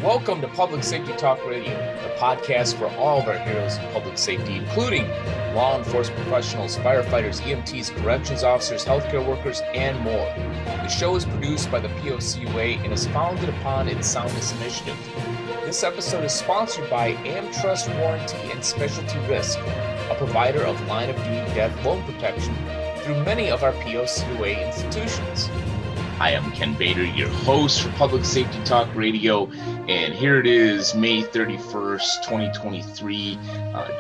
Welcome to Public Safety Talk Radio, the podcast for all of our heroes in public safety, including law enforcement professionals, firefighters, EMTs, corrections officers, healthcare workers, and more. The show is produced by the POCUA and is founded upon its Soundness Initiative. This episode is sponsored by AmTrust Warranty and Specialty Risk, a provider of line-of-duty death loan protection through many of our POCUA institutions. I am Ken Bator, your host for Public Safety Talk Radio, and here it is, May 31st, 2023.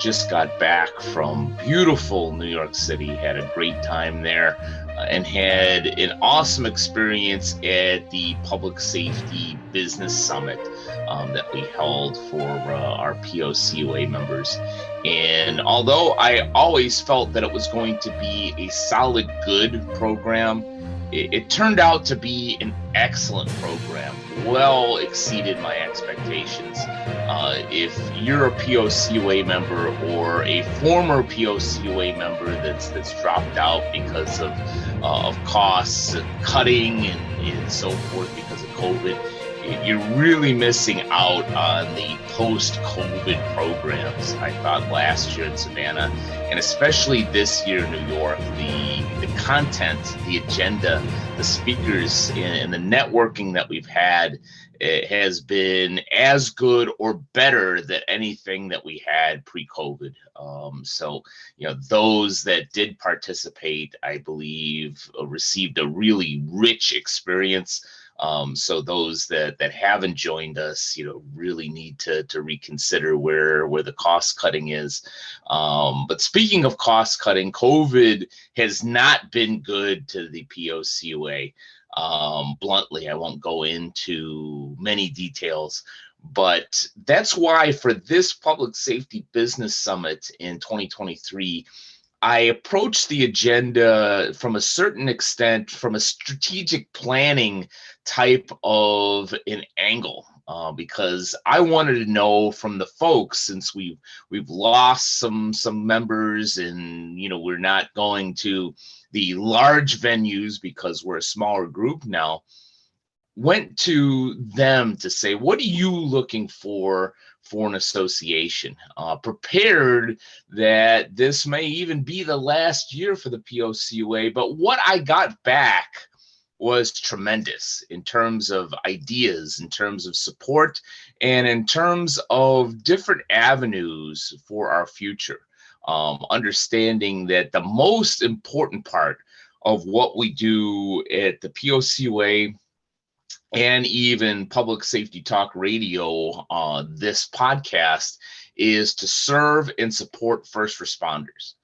Just got back from beautiful New York City, had a great time there, and had an awesome experience at the Public Safety Business Summit that we held for our POCUA members. And although I always felt that it was going to be a solid, good program, it turned out to be an excellent program, well exceeded my expectations. If you're a POCUA member or a former POCUA member that's dropped out because of costs cutting and so forth because of COVID, you're really missing out on the post-COVID programs. I thought last year in Savannah, and especially this year in New York, the content, the agenda, the speakers, and the networking that we've had has been as good or better than anything that we had pre-COVID. So, those that did participate, I believe, received a really rich experience. So those that haven't joined us, really need to reconsider where the cost cutting is. But speaking of cost cutting, COVID has not been good to the POCUA. Bluntly, I won't go into many details, but that's why for this Public Safety Business Summit in 2023, I approached the agenda from a certain extent from a strategic planning type of an angle, because I wanted to know from the folks, since we've lost some members, and we're not going to the large venues because we're a smaller group now. Went to them to say, what are you looking for an association? Prepared that this may even be the last year for the POCUA, but what I got back was tremendous in terms of ideas, in terms of support, and in terms of different avenues for our future. Understanding that the most important part of what we do at the POCUA and even Public Safety Talk Radio, this podcast, is to serve and support first responders.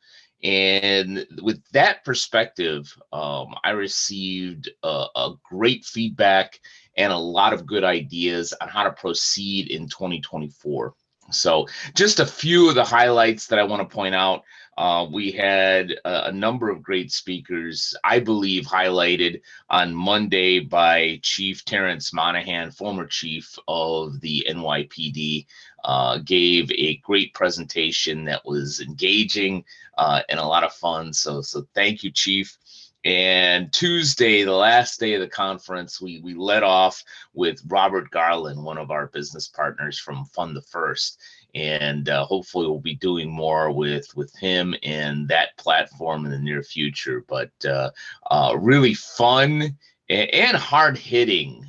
And with that perspective, I received a great feedback and a lot of good ideas on how to proceed in 2024. So just a few of the highlights that I want to point out. We had a number of great speakers, I believe, highlighted on Monday by Chief Terrence Monahan, former chief of the NYPD, gave a great presentation that was engaging and a lot of fun. So thank you, Chief. And Tuesday, the last day of the conference, we led off with Robert Garland, one of our business partners from Fund the First. And hopefully we'll be doing more with him and that platform in the near future. But really fun and hard-hitting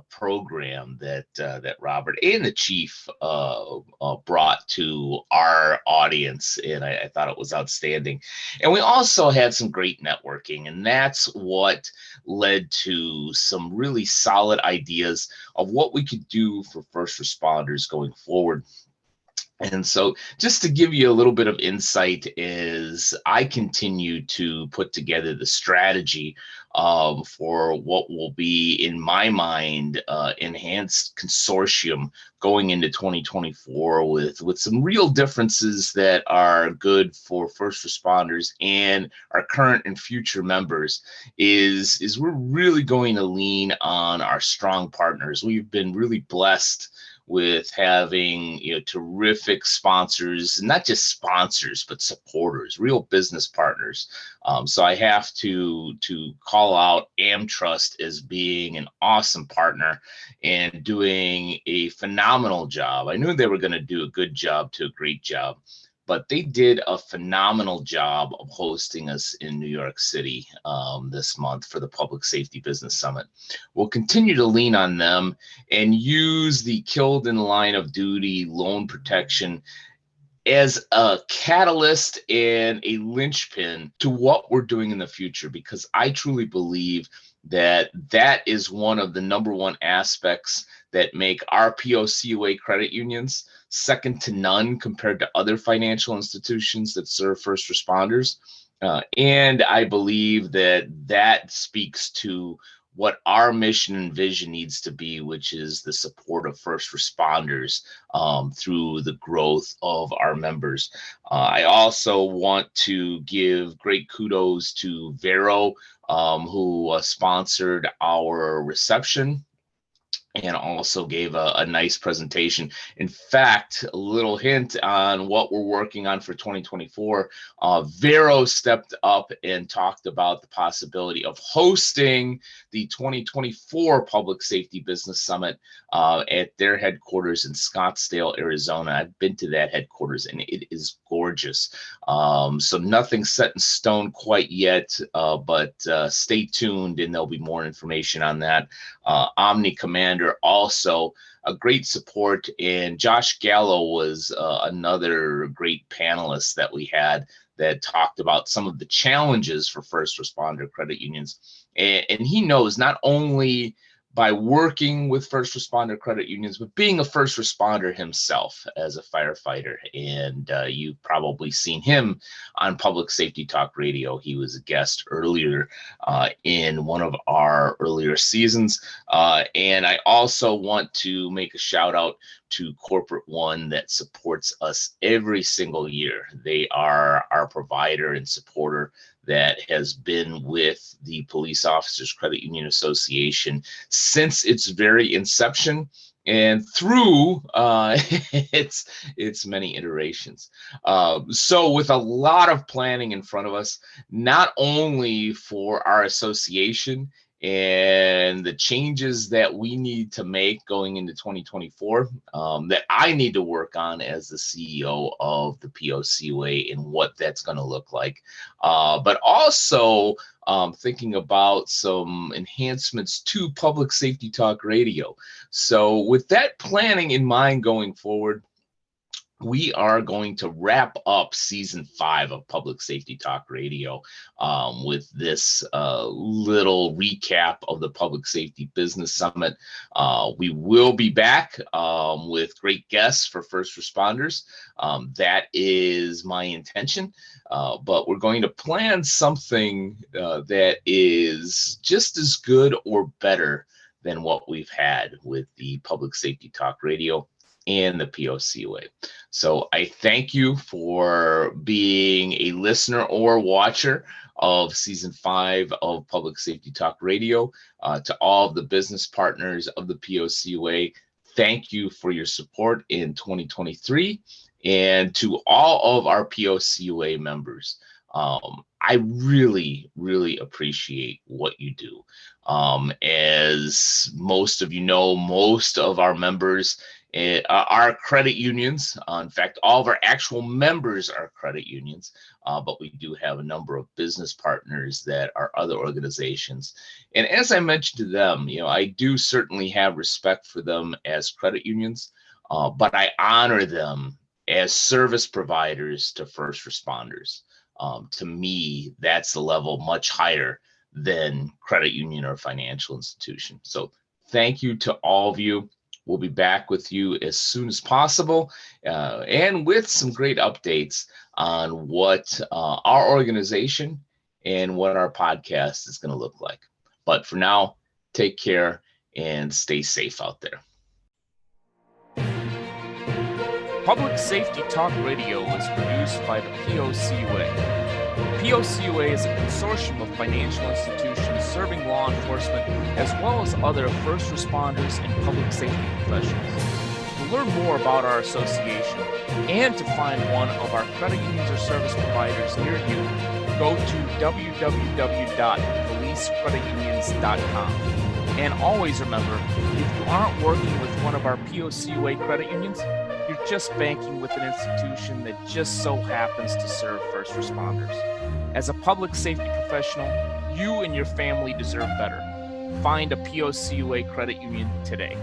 program that Robert and the chief brought to our audience, and I thought it was outstanding. And we also had some great networking, and that's what led to some really solid ideas of what we could do for first responders going forward. And so just to give you a little bit of insight, as I continue to put together the strategy for what will be, in my mind, enhanced consortium going into 2024 with some real differences that are good for first responders and our current and future members, is we're really going to lean on our strong partners. We've been really blessed with having terrific sponsors, not just sponsors, but supporters, real business partners. So I have to call out AmTrust as being an awesome partner and doing a phenomenal job. I knew they were going to do a good job to a great job, but they did a phenomenal job of hosting us in New York City this month for the Public Safety Business Summit. We'll continue to lean on them and use the killed in line of duty loan protection as a catalyst and a linchpin to what we're doing in the future, because I truly believe that is one of the number one aspects that make our POCUA credit unions second to none compared to other financial institutions that serve first responders. And I believe that speaks to what our mission and vision needs to be, which is the support of first responders through the growth of our members. I also want to give great kudos to Vero, who sponsored our reception and also gave a nice presentation. In fact, a little hint on what we're working on for 2024, Vero stepped up and talked about the possibility of hosting the 2024 Public Safety Business Summit at their headquarters in Scottsdale, Arizona. I've been to that headquarters and it is gorgeous. So nothing set in stone quite yet, but stay tuned and there'll be more information on that. Omni Commander also a great support, and Josh Gallo was another great panelist that we had that talked about some of the challenges for first responder credit unions. And he knows not only by working with first responder credit unions, but being a first responder himself as a firefighter. And you've probably seen him on Public Safety Talk Radio. He was a guest earlier in one of our earlier seasons. And I also want to make a shout out to Corporate One that supports us every single year. They are our provider and supporter that has been with the Police Officers Credit Union Association since its very inception and through its many iterations. So with a lot of planning in front of us, not only for our association and the changes that we need to make going into 2024, that I need to work on as the CEO of the POCUA and what that's going to look like. But also thinking about some enhancements to Public Safety Talk Radio. So with that planning in mind going forward, we are going to wrap up season 5 of Public Safety Talk Radio with this little recap of the Public Safety Business Summit. We will be back with great guests for first responders. That is my intention. But we're going to plan something that is just as good or better than what we've had with the Public Safety Talk Radio and the POCUA. So I thank you for being a listener or watcher of season 5 of Public Safety Talk Radio. To all of the business partners of the POCUA, thank you for your support in 2023. And to all of our POCUA members, I really, really appreciate what you do. As most of you know, most of our members are credit unions. In fact, all of our actual members are credit unions, but we do have a number of business partners that are other organizations. And as I mentioned to them, I do certainly have respect for them as credit unions, but I honor them as service providers to first responders. To me, that's the level much higher than credit union or financial institution. So thank you to all of you. We'll be back with you as soon as possible and with some great updates on what our organization and what our podcast is going to look like. But for now, take care and stay safe out there. Public Safety Talk Radio is produced by the POCUA. The POCUA is a consortium of financial institutions serving law enforcement as well as other first responders and public safety professionals. learn more about our association and to find one of our credit unions or service providers near you, go to www.policecreditunions.com. And always remember, if you aren't working with one of our POCUA credit unions, you're just banking with an institution that just so happens to serve first responders. As a public safety professional, you and your family deserve better. Find a POCUA credit union today.